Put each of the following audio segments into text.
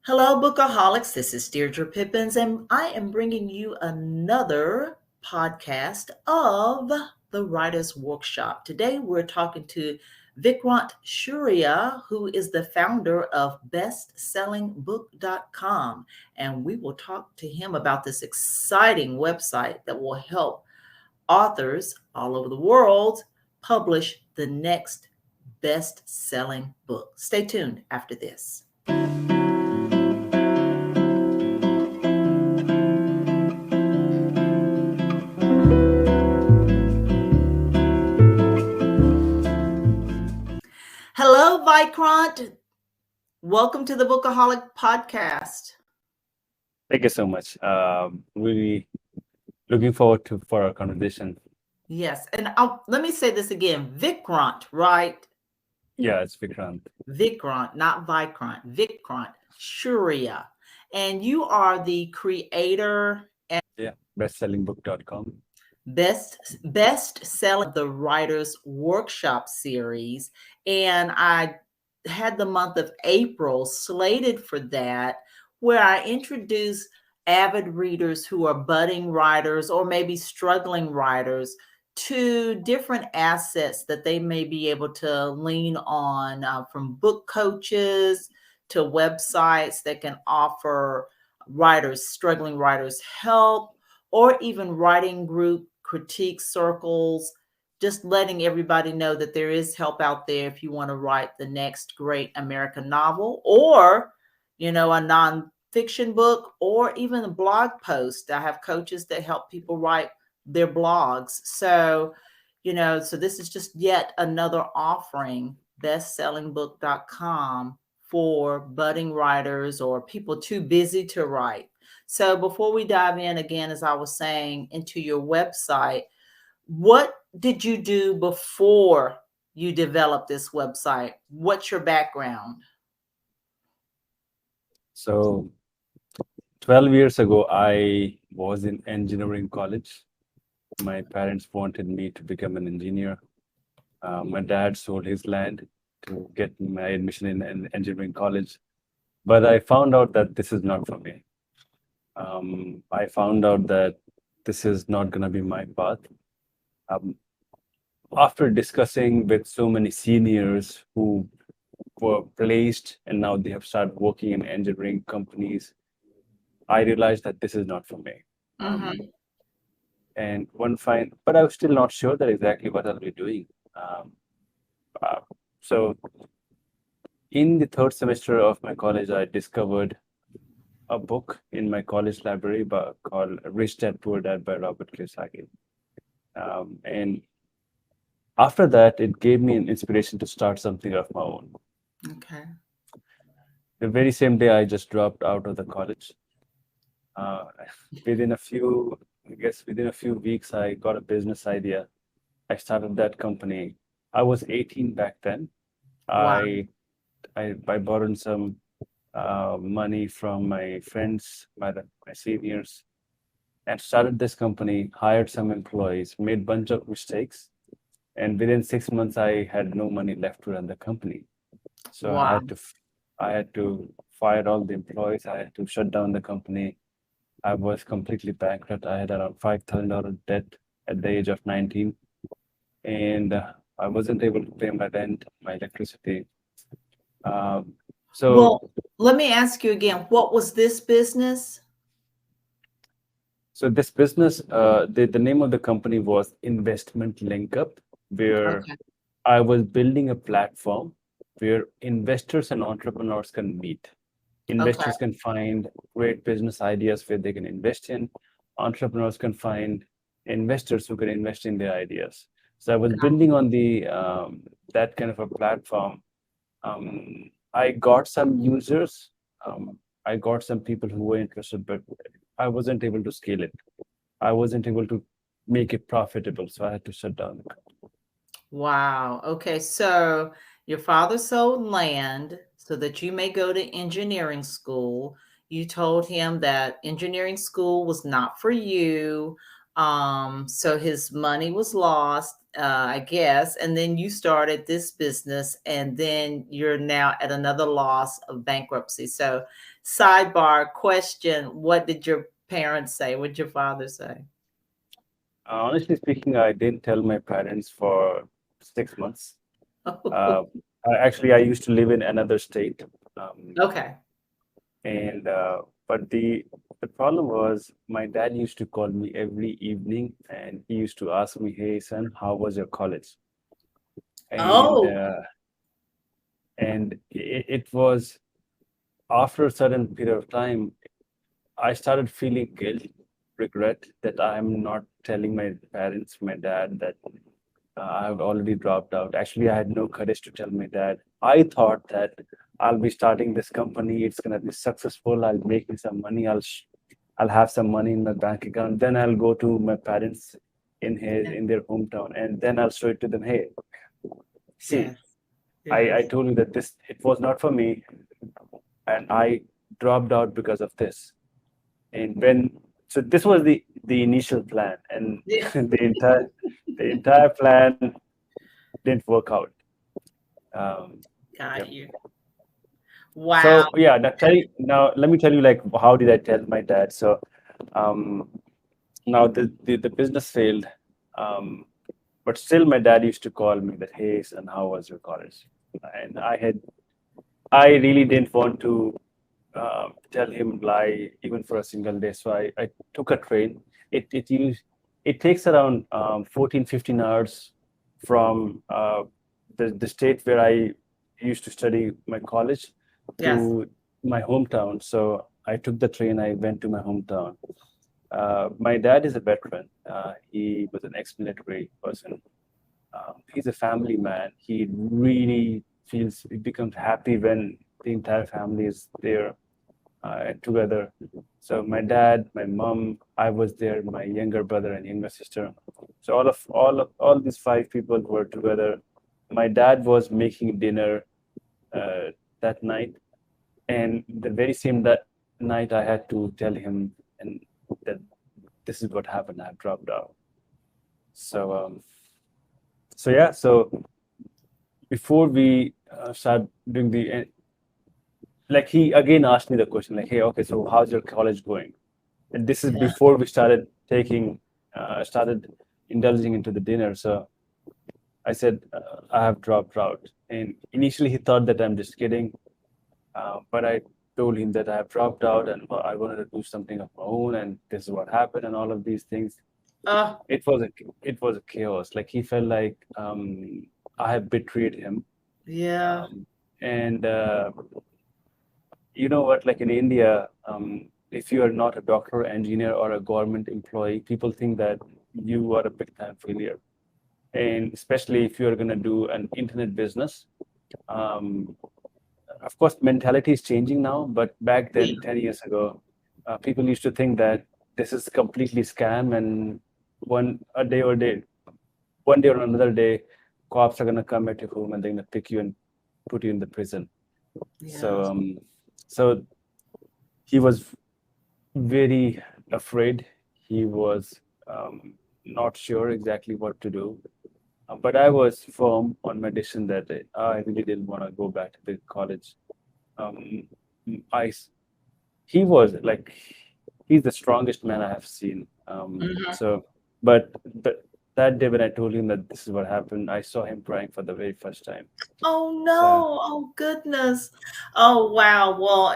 Hello, Bookaholics. This is Deirdre Pippins, and I am bringing you another podcast of the Writer's Workshop. Today, we're talking to Vikrant Shaurya, who is the founder of bestsellingbook.com, and we will talk to him about this exciting website that will help authors all over the world publish the next best-selling book. Stay tuned after this. Hello, Vikrant. Welcome to the Bookaholic podcast. Thank you so much. Really looking forward to for our conversation. Yes, and let me say this again, Vikrant, right? Yeah, it's Vikrant. Vikrant, not Vikrant. Vikrant Shaurya, and you are the creator and Yeah, bestsellingbook.com. best selling the Writers Workshop series, and I had the month of April slated for that, where I introduce avid readers who are budding writers or maybe struggling writers to different assets that they may be able to lean on, from book coaches to websites that can offer writers, struggling writers, help, or even writing group critique circles, just letting everybody know that there is help out there if you want to write the next great American novel, or a nonfiction book, or even a blog post. I have coaches that help people write their blogs. So this is just yet another offering, bestsellingbook.com, for budding writers or people too busy to write. So before we dive in again, as I was saying, into your website, what did you do before you developed this website? What's your background? So 12 years ago, I was in engineering college. My parents wanted me to become an engineer. My dad sold his land to get my admission in an engineering college, but I found out that this is not for me. I found out that this is not going to be my path. Um, After discussing with so many seniors who were placed and now they have started working in engineering companies, I realized that this is not for me. Mm-hmm. And one fine, but I was still not sure that exactly what I'll be doing. Um, uh, so in the third semester of my college, I discovered a book in my college library called Rich Dad Poor Dad by Robert Kiyosaki. And after that, it gave me an inspiration to start something of my own. Okay. The very same day, I just dropped out of the college. Uh, within a few, I guess within a few weeks, I got a business idea. I started that company. I was 18 back then. Wow. I borrowed some money from my friends, my seniors, and started this company, hired some employees, made bunch of mistakes, and within 6 months, I had no money left to run the company. So Wow. I had to fire all the employees. I had to shut down the company. I was completely bankrupt. I had around $5,000 debt at the age of 19, and I wasn't able to pay my rent, my electricity. Um, so, Well, let me ask you again, what was this business? so this business, the name of the company was Investment Link Up, where Okay. I was building a platform where investors and entrepreneurs can meet. Okay. Investors can find great business ideas where they can invest in. Entrepreneurs can find investors who can invest in their ideas. So I was building on the that kind of a platform. I got some users. I got some people who were interested, but I wasn't able to scale it. I wasn't able to make it profitable, so I had to shut down the company. Wow. Okay. So your father sold land so that you may go to engineering school. You told him that engineering school was not for you. So his money was lost, I guess, and then you started this business, and then you're now at another loss of bankruptcy. So, sidebar question: what did your parents say? What did your father say? Honestly speaking, I didn't tell my parents for 6 months. Uh, Actually, I used to live in another state, um, Okay. and but the problem was my dad used to call me every evening, and he used to ask me, "Hey, son, how was your college?" And Oh, uh, and it was after a certain period of time, I started feeling guilt, regret that I'm not telling my parents, my dad, that I've already dropped out. Actually, I had no courage to tell my dad. I thought that I'll be starting this company. It's gonna be successful. I'll make me some money. I'll have some money in my bank account. Then I'll go to my parents yeah. in their hometown, and then I'll show it to them. Hey, see, Yes. I Yes. told you that this it was not for me, and I dropped out because of this. And when so this was the initial plan, and Yeah. the entire plan didn't work out. Um, Got yeah. you. So Wow. yeah, now let me tell you like how did I tell my dad? So um, now the business failed, um, but still my dad used to call me that, hey son, how was your college? And I really didn't want to tell him lie even for a single day. So I took a train. It takes around 14, 15 hours from the state where I used to study my college Yes. to my hometown. So I took the train. I went to my hometown. My dad is a veteran. He was an ex-military person. He's a family man. He becomes happy when the entire family is there together. So my dad, my mom, I was there, my younger brother and younger sister. So all these five people were together. My dad was making dinner uh, that night, and the very same that night I had to tell him and that this is what happened. I dropped out. So yeah. So before we start doing the like he again asked me the question like, hey, okay, so how's your college going? And this is Yeah. before we started indulging into the dinner. So I said, I have dropped out. And initially he thought that I'm just kidding. But I told him that I have dropped out and I wanted to do something of my own. And this is what happened and all of these things. Oh, It was a, it was a chaos. Like he felt like I have betrayed him. yeah. Um, and you know what, like in India, if you are not a doctor, engineer, or a government employee, people think that you are a big time failure. And especially if you're going to do an internet business, um, of course, mentality is changing now, but back Yeah. then, 10 years ago, people used to think that this is completely scam and a day or day, one day or another day, cops are going to come at your home and they're going to pick you and put you in the prison. So, Yes. so he was very afraid. He was not sure exactly what to do. But I was firm on my decision that I really didn't want to go back to the college. Um, I, s- he was like, he's the strongest man I have seen. Mhm. But that day when I told him that this is what happened, I saw him crying for the very first time. Oh So no. Oh goodness. Oh wow. Well,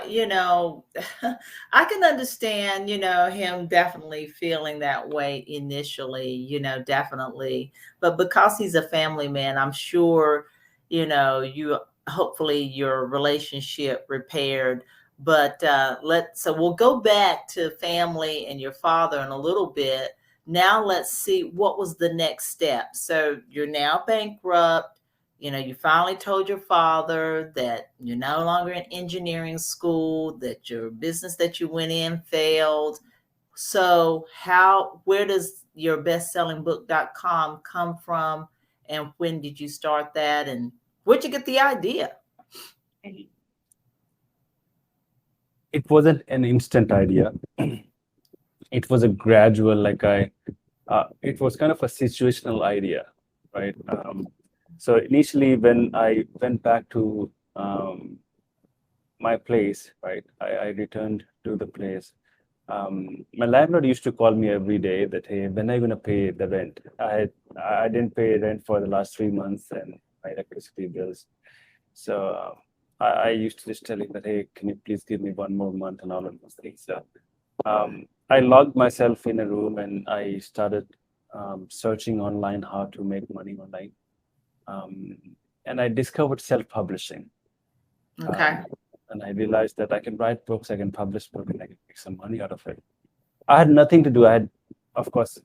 I can understand, him definitely feeling that way initially, definitely. But because he's a family man, I'm sure, you hopefully your relationship repaired. But so we'll go back to family and your father in a little bit. Now let's see what was the next step. So you're now bankrupt. You finally told your father that you're no longer in engineering school, that your business that you went in failed. So, where does your bestsellingbook.com come from? And when did you start that? And where'd you get the idea? it wasn't an instant idea. It was a gradual, like it was kind of a situational idea, right? So initially, when I went back to my place, right, I returned to the place. My landlord used to call me every day that, hey, when are you going to pay the rent? I didn't pay rent for the last 3 months and my electricity bills. So I used to just tell him that, hey, can you please give me one more month and all of those things. So I logged myself in a room and I started searching online how to make money online. Um, and I discovered self-publishing. Okay. Um, and I realized that I can write books, I can publish books, and I can make some money out of it. I had nothing to do. I had, of course,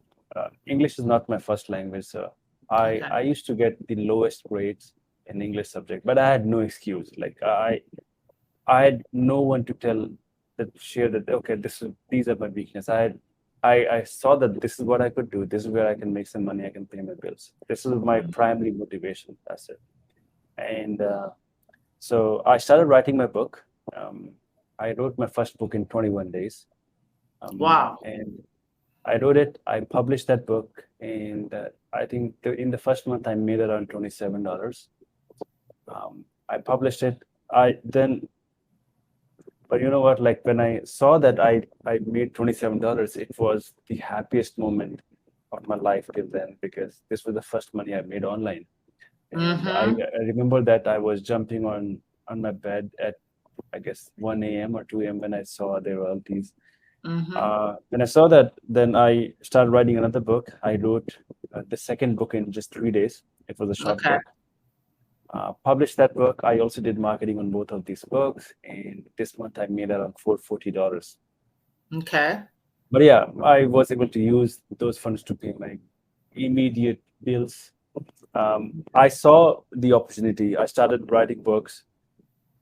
English is not my first language, so Okay. I used to get the lowest grades in English subject, but I had no excuse. Like I had no one to tell that share that okay, these are my weakness. I saw that this is what I could do. This is where I can make some money. I can pay my bills. This is my primary motivation. That's it. And so I started writing my book. Um, I wrote my first book in 21 days. Wow. And I wrote it. I published that book, and I think in the first month I made around $27. I published it. I then, but you know what? Like when I saw that I made $27, it was the happiest moment of my life till then because this was the first money I made online. And Mm-hmm. I remember that I was jumping on my bed at I guess 1 a.m. or 2 a.m. when I saw the royalties. Mm-hmm. When I saw that, then I started writing another book. I wrote the second book in just 3 days. It was a short Okay. book. Published that book. I also did marketing on both of these books, and this month I made around $440. Okay. But yeah, I was able to use those funds to pay my immediate bills. I saw the opportunity. I started writing books.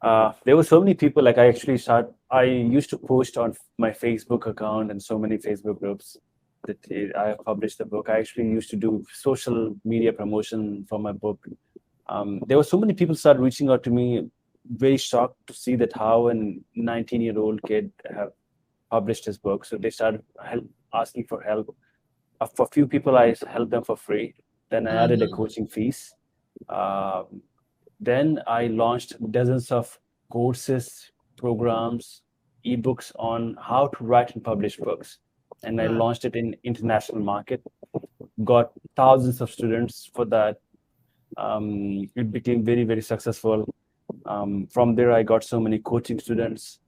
There were so many people. Like I used to post on my Facebook account and so many Facebook groups that I published the book. I actually used to do social media promotion for my book. There were so many people started reaching out to me, very shocked to see that how a 19-year-old kid have published his book. So they started asking for help. For a few people, I helped them for free. Then I added a Mm-hmm. coaching fees. Um, then I launched dozens of courses, programs, ebooks on how to write and publish books. And I Right. launched it in international market, got thousands of students for that. It became very, very successful. From there, I got so many coaching students.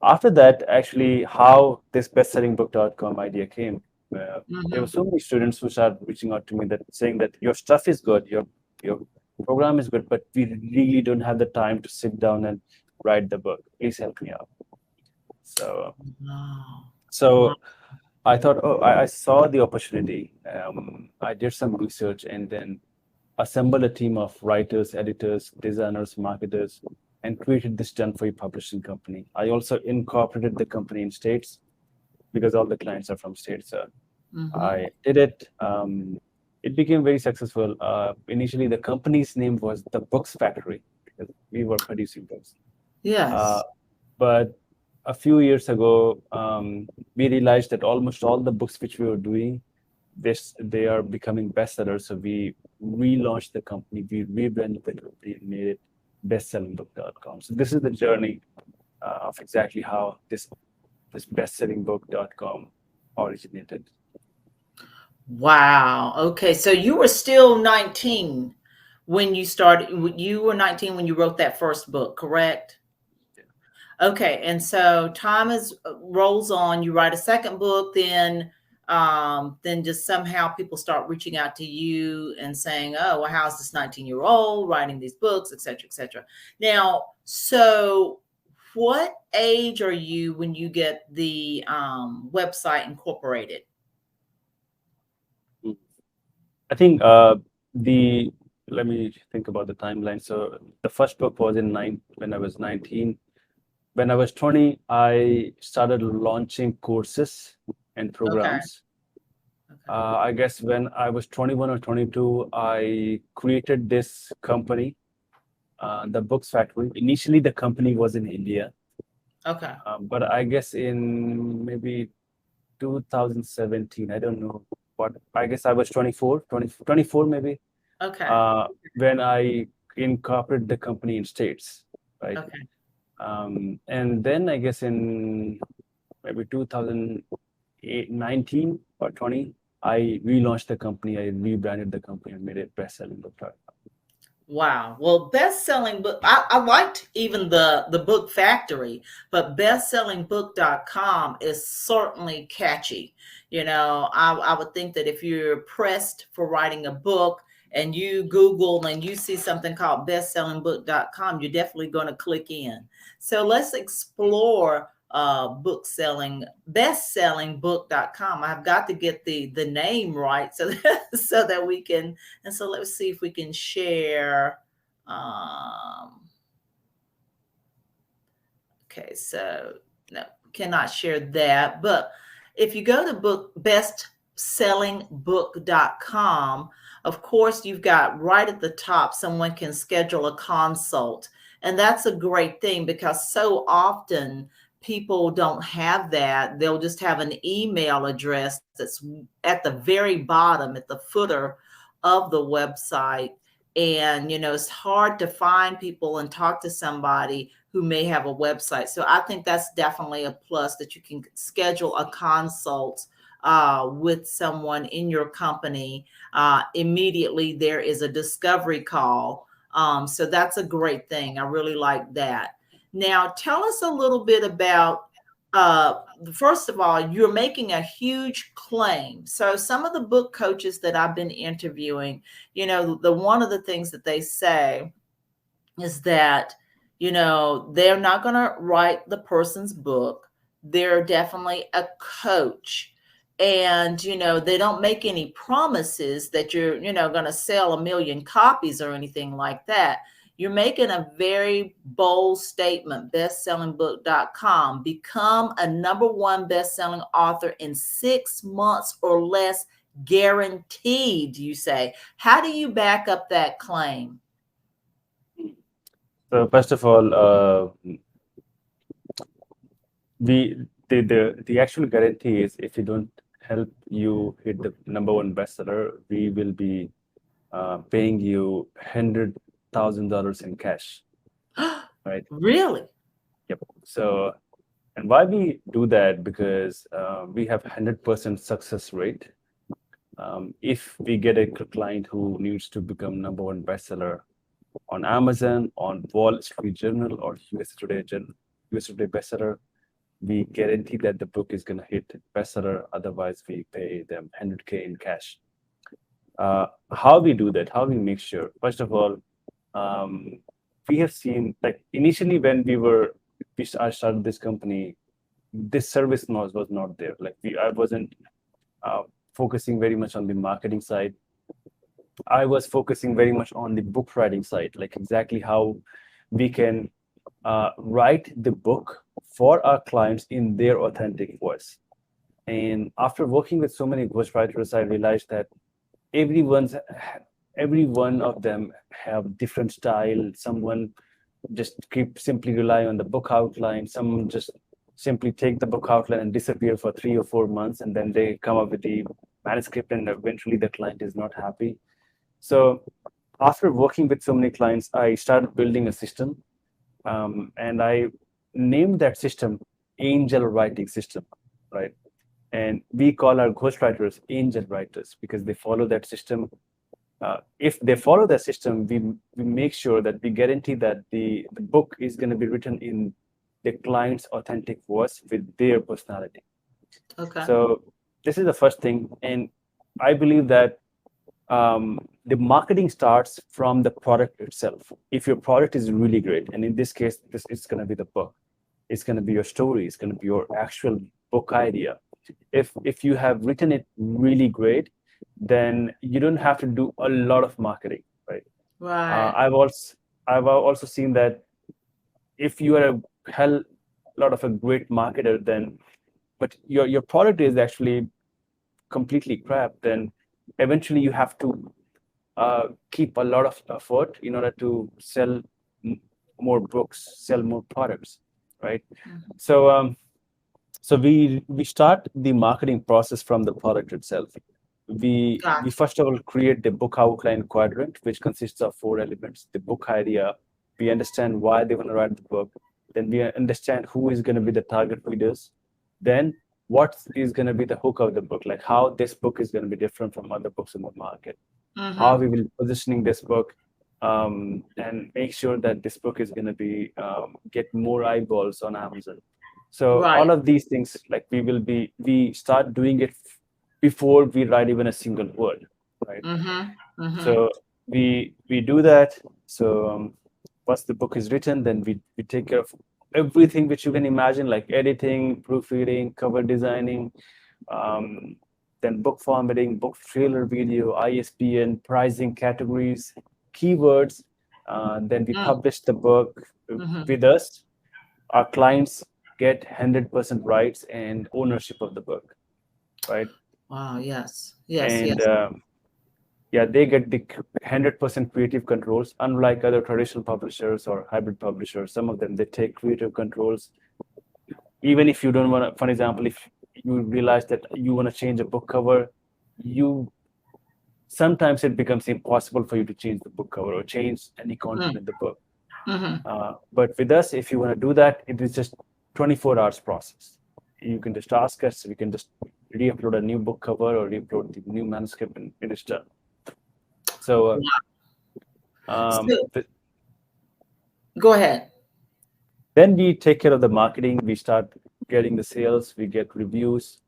After that, actually, how this bestsellingbook.com idea came, there were Mm-hmm. so many students who started reaching out to me that saying that your stuff is good, your program is good, but we really don't have the time to sit down and write the book. Please help me out. So, Wow. Wow. so I thought, oh, I saw the opportunity. I did some research and then assembled a team of writers, editors, designers, marketers, and created this done for you publishing company. I also incorporated the company in states because all the clients are from states. So Mm-hmm. I did it. It became very successful. Initially, the company's name was the Books Factory because we were producing books. Uh, Yes. but a few years ago, we realized that almost all the books which we were doing, they are becoming bestsellers. So we relaunched the company, we rebranded the company and made it bestsellingbook.com. So this is the journey of exactly how this bestsellingbook.com originated. Wow. Okay. So you were still 19 when you started. You were 19 when you wrote that first book, correct? Okay. And so time is rolls on. You write a second book, then just somehow people start reaching out to you and saying, "Oh, well, how's this 19-year-old writing these books, et cetera, et cetera." Now, so what age are you when you get the website incorporated? Mm. I think the let me think about the timeline. So the first book was when I was 19. When I was 20, I started launching courses and Okay. programs. Okay. I guess when I was 21 or 22, I created this company, the Books Factory. Initially, the company was in India, Okay. but I guess in maybe 2017. I don't know what. I guess I was 24 maybe. Okay. When I incorporated the company in States, right? Okay. And then I guess in maybe 2019 or 20, I relaunched the company. I rebranded the company and made it best-selling book. Wow. Well, best-selling book. I liked even the book factory, but bestsellingbook.com is certainly catchy. I would think that if you're pressed for writing a book and you Google and you see something called bestsellingbook.com, you're definitely going to click in. So let's explore book selling, bestsellingbook.com. I've got to get the name right so so that we can, and so let's see if we can share. Okay, so no, cannot share that. But if you go to bestsellingbook.com, of course, you've got right at the top, someone can schedule a consult. And that's a great thing because so often people don't have that. They'll just have an email address that's at the very bottom, at the footer of the website. And, it's hard to find people and talk to somebody who may have a website. So I think that's definitely a plus that you can schedule a consult with someone in your company. Immediately, there is a discovery call. So that's a great thing. I really like that. Now, tell us a little bit about. First of all, you're making a huge claim. So some of the book coaches that I've been interviewing, the one of the things that they say is that they're not going to write the person's book. They're definitely a coach, and they don't make any promises that you're going to sell 1 million copies or anything like that. You're making a very bold statement. Bestsellingbook.com, become a #1 best-selling author in 6 months or less, guaranteed, you say. How do you back up that claim? So first of all, we the actual guarantee is if we don't help you hit the #1 bestseller, we will be paying you $100,000 in cash, right? Really? Yep. So, and why we do that? Because we have 100% success rate. If we get a client who needs to become #1 bestseller on Amazon, on Wall Street Journal, or US Today bestseller, we guarantee that the book is going to hit bestseller. Otherwise, we pay them 100K in cash. How we do that? How we make sure? First of all, we have seen, like, initially when I started this company, this service was not there. Like, I wasn't focusing very much on the marketing side. I was focusing very much on the book writing side, like exactly how we can write the book for our clients in their authentic voice. And after working with so many ghostwriters, I realized that every one of them have different style. Someone just simply rely on the book outline. Some just simply take the book outline and disappear for 3 or 4 months, and then they come up with the manuscript, and eventually the client is not happy. So after working with so many clients, I started building a system, and I named that system Angel Writing System, right? And we call our ghostwriters angel writers because they follow that system. If they follow that system, we make sure that we guarantee that the book is going to be written in the client's authentic voice with their personality. Okay. So this is the first thing. And I believe that the marketing starts from the product itself. If your product is really great, and in this case, this is going to be the book, it's going to be your story, it's going to be your actual book idea. If you have written it really great, then you don't have to do a lot of marketing, right? Right. I've also seen that if you are a hell lot of a great marketer, then but your product is actually completely crap, then eventually you have to keep a lot of effort in order to sell more books, sell more products, right? Mhm. So So we start the marketing process from the product itself. We Gotcha. first of all create the book outline quadrant, which consists of four elements: the book idea. We understand why they want to write the book. Then we understand who is going to be the target readers. Then what is going to be the hook of the book, like how this book is going to be different from other books in the market, how Mm-hmm. we will positioning this book, and make sure that this book is going to be get more eyeballs on Amazon. So Right. all of these things, like we start doing it before we write even a single word, right? Mm-hmm. Mm-hmm. So we do that. So once the book is written, then we take care of everything which you can imagine, like editing, proofreading, cover designing, um, then book formatting, book trailer video, ISBN, pricing, categories, keywords. Then we publish the book Mm-hmm. with us. Our clients get 100% rights and ownership of the book, right? Wow. Yes. Yes. And Yes. yeah, they get the 100% creative controls, unlike other traditional publishers or hybrid publishers. Some of them, they take creative controls. Even if you don't want to, for example, if you realize that you want to change a book cover, you sometimes it becomes impossible for you to change the book cover or change any content in the book. Mm-hmm. But with us, if you want to do that, it is just 24 hours process. You can just ask us, we can just re-upload a new book cover or re-upload the new manuscript, and it is done. So So th- go ahead. then we take care of the marketing. We start getting the sales. We get reviews.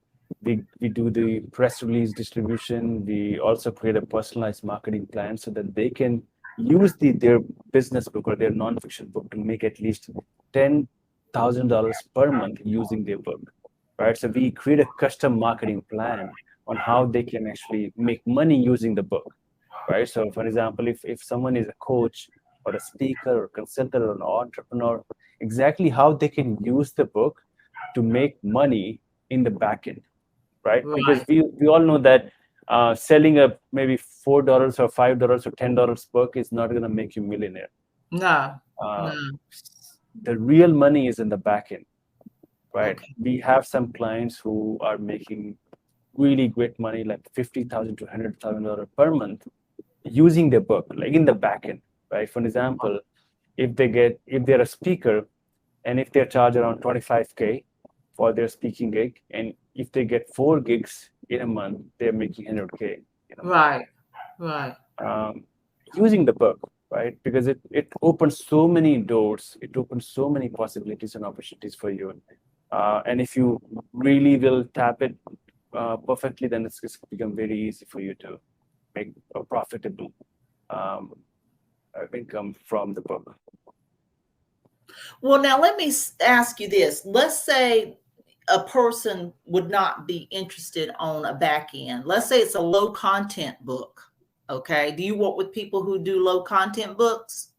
We do the press release distribution. We also create a personalized marketing plan so that they can use their business book or their nonfiction book to make at least $10,000 per month using their book, right? So we create a custom marketing plan on how they can actually make money using the book, right? So, for example, if someone is a coach or a speaker or consultant or an entrepreneur, exactly how they can use the book to make money in the back end, right? Because Right. we all know that selling a maybe $4 or $5 or $10 book is not going to make you millionaire. No. Uh, No. the real money is in the back end, right? Okay. We have some clients who are making really great money, like $50,000 to $100,000 per month, using their book, like in the back end, right? For example, if they're a speaker and if they charge around 25K for their speaking gig, and if they get 4 gigs in a month, they're making 100K in a month. Right. Right. Um, using the book, right? Because it opens so many doors, it opens so many possibilities and opportunities for you. And if you really will tap it perfectly, then it's become very easy for you to make a profitable um, income from the book. Well, now let me ask you this. Let's say a person would not be interested on a back end. Let's say it's a low content book. Okay. Do you work with people who do low content books?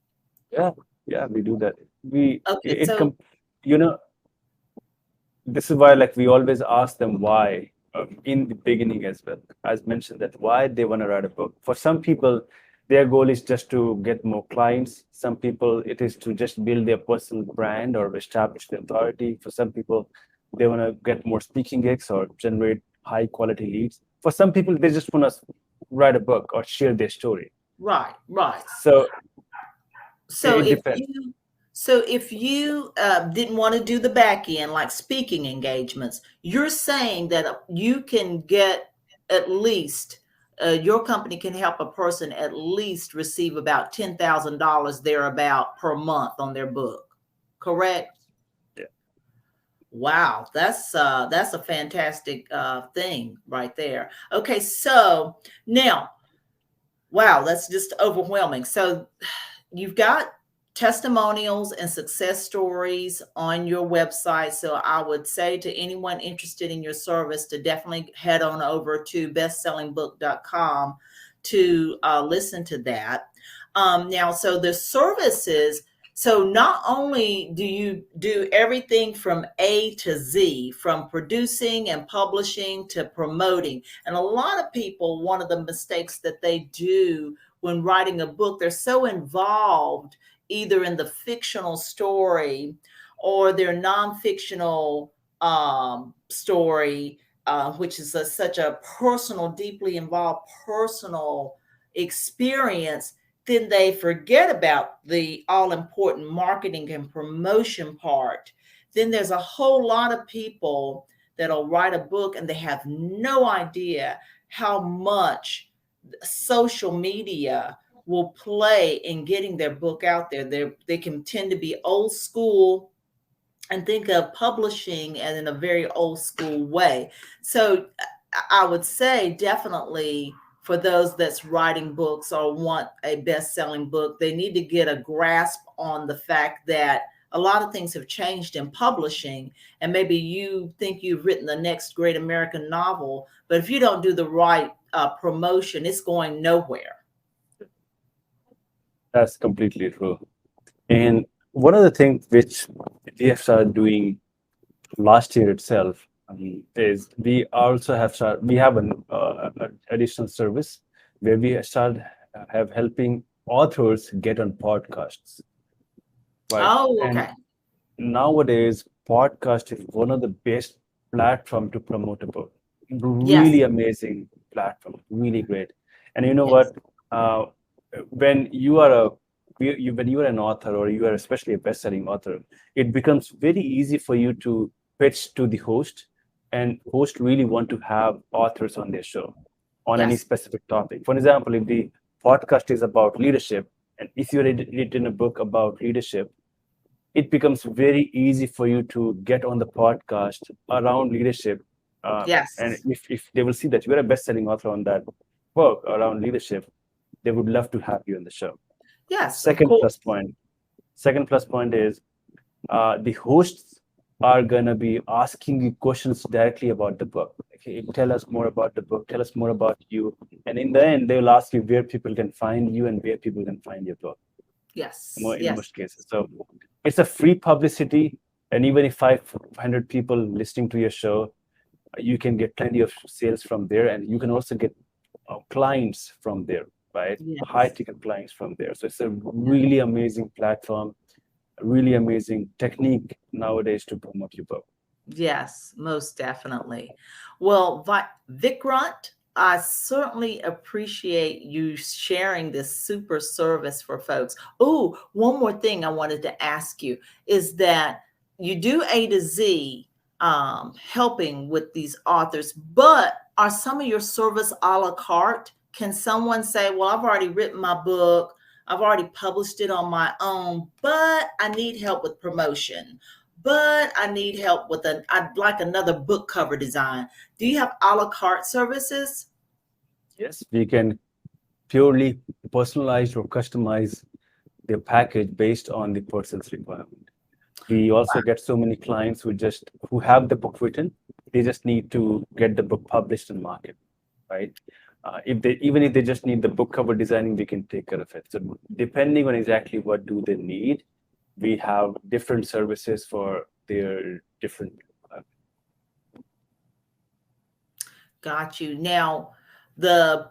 Yeah, yeah, we do that. We Okay. it So, com you know, this is why, like, we always ask them why in the beginning as well. As mentioned, that why they want to write a book. For some people, their goal is just to get more clients. Some people, it is to just build their personal brand or establish the authority. For some people, they want to get more speaking gigs or generate high quality leads. For some people, they just want to write a book or share their story. right, right. So So it if depends. you didn't want to do the back end, like speaking engagements, you're saying that you can get at least your company can help a person at least receive about $10,000 thereabout per month on their book, correct? Yeah. Wow, that's a fantastic thing right there. Okay, so now, wow, that's just overwhelming. So you've got testimonials and success stories on your website. So I would say to anyone interested in your service to definitely head on over to bestsellingbook.com to listen to that. Now, so the services, so not only do you do everything from A to Z, from producing and publishing to promoting, and a lot of people, one of the mistakes that they do when writing a book, they're so involved either in the fictional story or their non-fictional story, which is such a personal, deeply involved personal experience, then they forget about the all important marketing and promotion part. Then there's a whole lot of people that'll write a book and they have no idea how much social media will play in getting their book out there. They can tend to be old school and think of publishing and in a very old school way. So I would say definitely for those that's writing books or want a best-selling book, they need to get a grasp on the fact that a lot of things have changed in publishing, and maybe you think you've written the next great American novel, but if you don't do the right promotion, it's going nowhere. That's completely true. And one of the things which we have started doing last year itself is we also have started, we have an additional service where we started have helping authors get on podcasts, right? Oh, And okay. nowadays, podcast is one of the best platform to promote a book. Yes, Really amazing platform, really great. And you know yes, what? Uh, when you are a when you are an author or you are especially a best-selling author, it becomes very easy for you to pitch to the host, and host really want to have authors on their show on any yes, specific topic. For example, if the podcast is about leadership, and if you're written a book about leadership, it becomes very easy for you to get on the podcast around leadership. And yes, if they will see that you're a best-selling author on that book around leadership, they would love to have you on the show. yes, of Second plus course. point. Second plus point is the hosts are gonna be asking you questions directly about the book. Okay, tell us more about the book. Tell us more about you. And in the end, they will ask you where people can find you and where people can find your book Yes, in yes, most cases. So it's a free publicity, and even if 500 people listening to your show, you can get plenty of sales from there, and you can also get clients from there, right? High yes. ticket clients from there. So it's a really amazing platform, a really amazing technique nowadays to promote your book. Yes, most definitely. Well, Vikrant, I certainly appreciate you sharing this super service for folks. Oh, one more thing I wanted to ask you is that you do A to Z, helping with these authors, but are some of your service a la carte? Can someone say, well, I've already written my book, I've already published it on my own, but I need help with promotion, but I need help with I'd like another book cover design. Do you have a la carte services? Yes, we can purely personalize or customize their package based on the person's requirement. We also get so many clients who have the book written, they just need to get the book published and market, right? If they even if they just need the book cover designing, we can take care of it. So depending on exactly what do they need, we have different services for their different. Uh, Got you. Now, the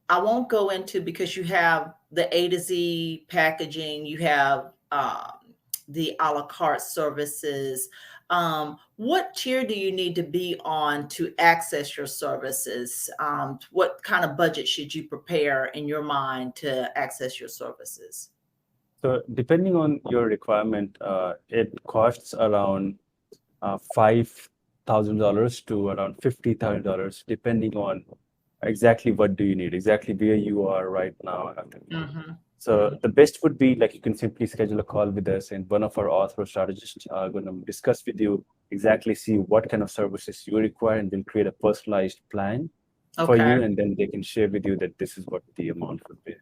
I won't go into because you have the A to Z packaging, you have the a la carte services. What tier do you need to be on to access your services? What kind of budget should you prepare in your mind to access your services? so depending on your requirement, it costs around $5,000 to around $50,000, depending on exactly what do you need, exactly where you are right now. Hmm. So the best would be like you can simply schedule a call with us, and one of our author strategists are going to discuss with you exactly see what kind of services you require, and then create a personalized plan for Okay, you, and then they can share with you that this is what the amount would be.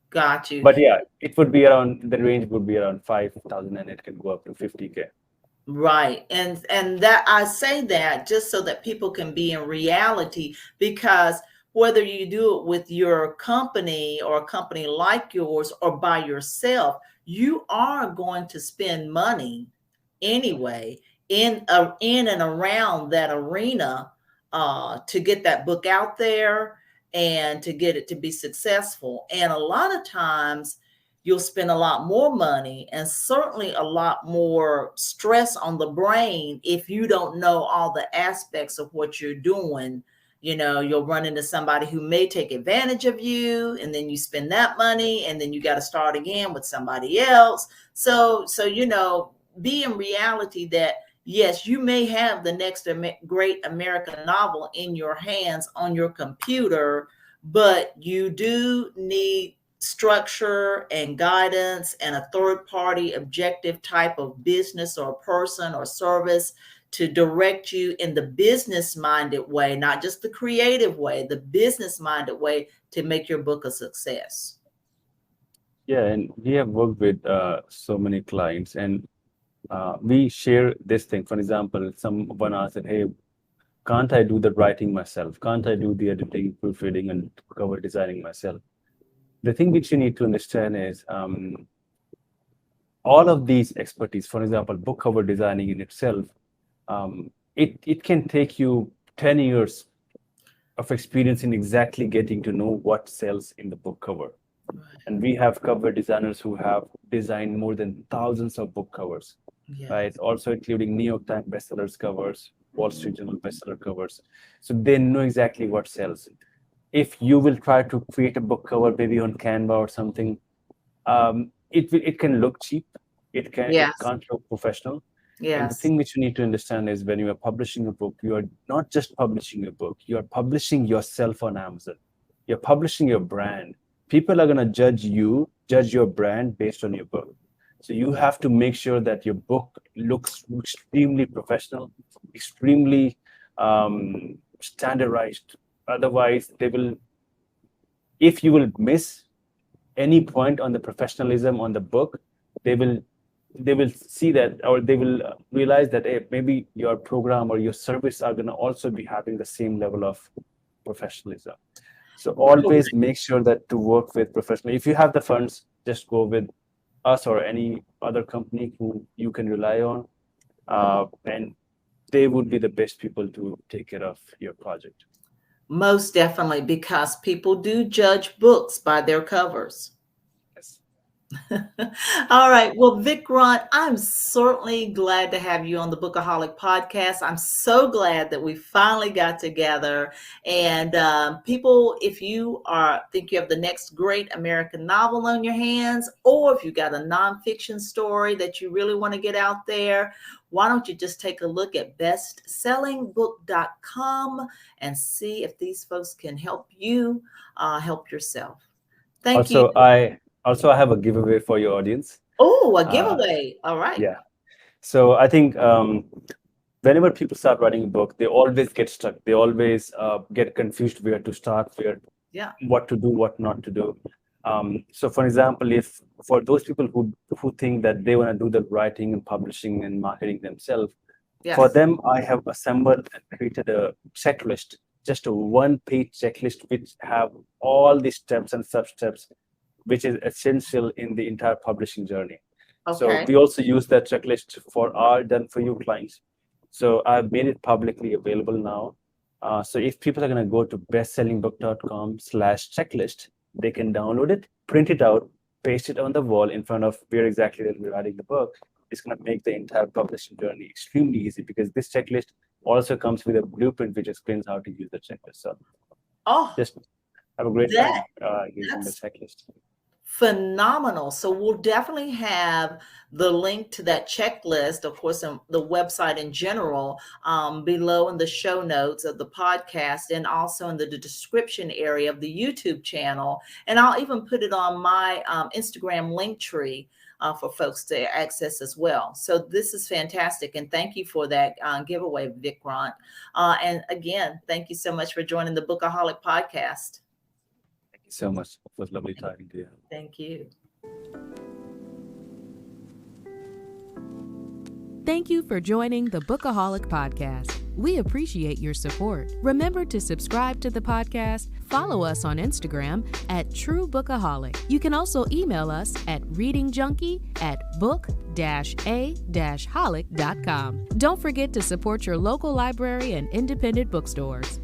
got you. But yeah, it would be around the range would be around 5,000, and it can go up to 50K. Right. And that I say that just so that people can be in reality, because whether you do it with your company or a company like yours or by yourself, you are going to spend money anyway in and around that arena to get that book out there and to get it to be successful. And a lot of times you'll spend a lot more money and certainly a lot more stress on the brain if you don't know all the aspects of what you're doing. You'll run into somebody who may take advantage of you, and then you spend that money, and then you got to start again with somebody else. So be in reality that yes, you may have the next great American novel in your hands on your computer, but you do need structure and guidance and a third party objective type of business or person or service to direct you in the business minded way, not just the creative way, the business minded way to make your book a success. Yeah, and we have worked with so many clients, and we share this thing. For example, someone asked that, hey, can't I do the writing myself? Can't I do the editing, proofreading, and cover designing myself? The thing which you need to understand is all of these expertise, for example, book cover designing in itself, it can take you 10 years of experience in exactly getting to know what sells in the book cover. And we have cover designers who have designed more than thousands of book covers, right? Also including New York Times bestsellers covers, Wall Street Journal bestseller covers. So they know exactly what sells. If you will try to create a book cover, maybe on Canva or something, it can look cheap. It can't look professional. And the thing which you need to understand is when you are publishing a book, you are not just publishing a book, you are publishing yourself on Amazon. You're publishing your brand. People are going to judge your brand based on your book. So you have to make sure that your book looks extremely professional, extremely standardized. Otherwise, if you will miss any point on the professionalism on the book, they will see that, or they will realize that, hey, maybe your program or your service are going to also be having the same level of professionalism. So always make sure that to work with professional. If you have the funds, just go with us or any other company who you can rely on, and they would be the best people to take care of your project. Most definitely, because people do judge books by their covers. Yes. All right. Well, Vikrant, I'm certainly glad to have you on the Bookaholic podcast. I'm so glad that we finally got together. And people, if you think you have the next great American novel on your hands, or if you got a nonfiction story that you really want to get out there, why don't you just take a look at bestsellingbook.com and see if these folks can help you help yourself. Thank you. I have a giveaway for your audience. Oh, a giveaway. All right. Yeah. So I think whenever people start writing a book, they always get stuck. They always get confused where to start, what to do, what not to do. So for example, if for those people who think that they want to do the writing and publishing and marketing themselves, for them, I have assembled and created a checklist, just a one-page checklist, which have all the steps and sub-steps, which is essential in the entire publishing journey. Okay. So we also use that checklist for our done-for-you clients. So I've made it publicly available now. So if people are going to go to bestsellingbook.com/checklist, they can download it, print it out, paste it on the wall in front of where exactly they'll be writing the book. It's going to make the entire publishing journey extremely easy, because this checklist also comes with a blueprint which explains how to use the checklist. So just have a great time using the checklist. Phenomenal. So we'll definitely have the link to that checklist, of course, and the website in general, below in the show notes of the podcast, and also in the description area of the YouTube channel. And I'll even put it on my Instagram link tree for folks to access as well. So this is fantastic. And thank you for that giveaway, Vikrant. And again, thank you so much for joining the Bookaholic podcast. So much. It was lovely talking to you. Thank you. Thank you for joining the Bookaholic podcast. We appreciate your support. Remember to subscribe to the podcast, follow us on Instagram at True Bookaholic. You can also email us at readingjunkie@book-a-holic.com. Don't forget to support your local library and independent bookstores.